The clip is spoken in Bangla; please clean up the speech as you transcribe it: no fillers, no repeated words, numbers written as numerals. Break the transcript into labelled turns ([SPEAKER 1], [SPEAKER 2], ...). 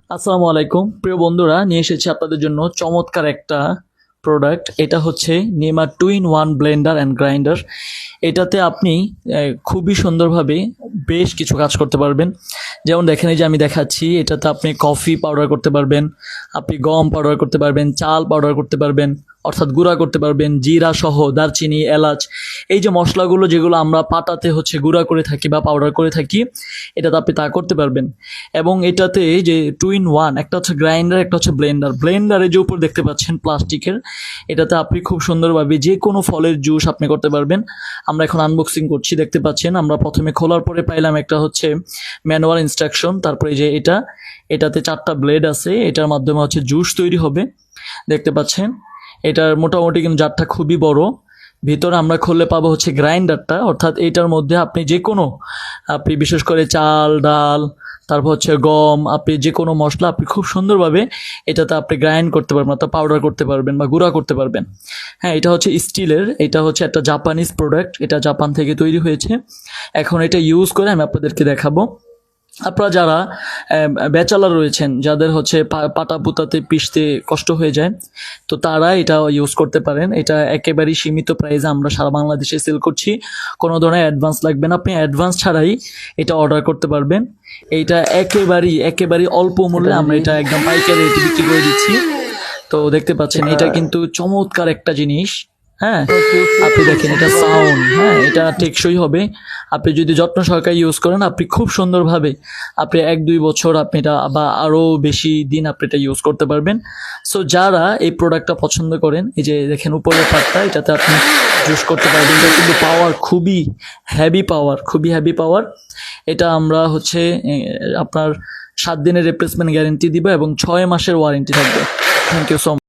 [SPEAKER 1] আসসালামু আলাইকুম প্রিয় বন্ধুরা, নিয়ে এসেছি আপনাদের জন্য চমৎকার একটা প্রোডাক্ট। এটা হচ্ছে Nima 2-in-1 Blender and grinder. এটাতে আপনি খুবই সুন্দরভাবে বেশ কিছু কাজ করতে পারবেন। যেমন দেখেন, এই যে আমি দেখাচ্ছি, এটাতে আপনি কফি পাউডার করতে পারবেন, আপনি গম পাউডার করতে পারবেন, চাল পাউডার করতে পারবেন, অর্থাৎ গুঁড়া করতে পারবেন, জিরা সহ, দারচিনি, এলাচ, এই যে মশলাগুলো যেগুলো আমরা পাটাতে গুঁড়া করে থাকি বা পাউডার করে থাকি, এটাতে আপনি তা করতে পারবেন। এবং এটাতে যে 2-in-1, একটা হচ্ছে গ্রাইন্ডার, একটা হচ্ছে ব্লেন্ডার। ব্লেন্ডারের যে উপর দেখতে পাচ্ছেন প্লাস্টিকের, এটাতে আপনি খুব সুন্দরভাবে যে কোনো ফলের জুস আপনি করতে পারবেন। আমরা এখন আনবক্সিং করছি, দেখতে পাচ্ছেন। আমরা প্রথমে খোলার পরে পাইলাম একটা হচ্ছে ম্যানুয়াল ইনস্ট্রাকশন, তারপরে যে এটাতে 4টা ব্লেড আছে, এটার মাধ্যমে জুস তৈরি হবে, দেখতে পাচ্ছেন। এটার মোটামুটি কিন্তু জারটা খুবই বড়। ভিতরে আমরা খুললে পাবো গ্রাইন্ডারটা, অর্থাৎ এইটার মধ্যে আপনি যে কোনো, আপনি বিশেষ করে চাল, ডাল, তারপর গম, আপনি যে কোনো মশলা আপনি খুব সুন্দরভাবে এটাতে আপনি গ্রাইন্ড করতে পারবেন, অর্থাৎ পাউডার করতে পারবেন বা গুঁড়া করতে পারবেন। হ্যাঁ, এটা স্টিলের, এটা একটা জাপানিজ প্রোডাক্ট, এটা জাপান থেকে তৈরি হয়েছে। এখন এটা ইউজ করে আমি আপনাদেরকে দেখাবো। আপনারা যারা ব্যাচেলার রয়েছেন, যাদের পাটা পুতাতে পিষতে কষ্ট হয়ে যায়, তো তারা এটা ইউজ করতে পারেন। এটা একেবারেই সীমিত প্রাইসে আমরা সারা বাংলাদেশে সেল করছি। কোনো ধরনের অ্যাডভান্স লাগবে না, আপনি অ্যাডভান্স ছাড়াই এটা অর্ডার করতে পারবেন। এইটা একেবারেই অল্প মূল্যে আমরা এটা একদম পাইকারি রেটে বিক্রি করে দিচ্ছি। তো দেখতে পাচ্ছেন, এটা কিন্তু চমৎকার একটা জিনিস। হ্যাঁ, আপনি দেখেন, এটা সাউন্ড, হ্যাঁ, এটা টেকসই হবে। আপনি যদি যত্ন সহকারে ইউজ করেন, আপনি খুব সুন্দরভাবে আপনি 1-2 বছর আপনি এটা বা আরও বেশি দিন আপনি এটা ইউজ করতে পারবেন। সো যারা এই প্রোডাক্টটা পছন্দ করেন, এই যে দেখেন উপরের পার্টটা, এটাতে আপনি জুস করতে পারবেন। এটা কিন্তু পাওয়ার খুবই হেভি পাওয়ার। এটা আমরা আপনার 7 দিনের রিপ্লেসমেন্ট গ্যারেন্টি দিব এবং 6 মাসের ওয়ারেন্টি থাকবে। Thank you so much.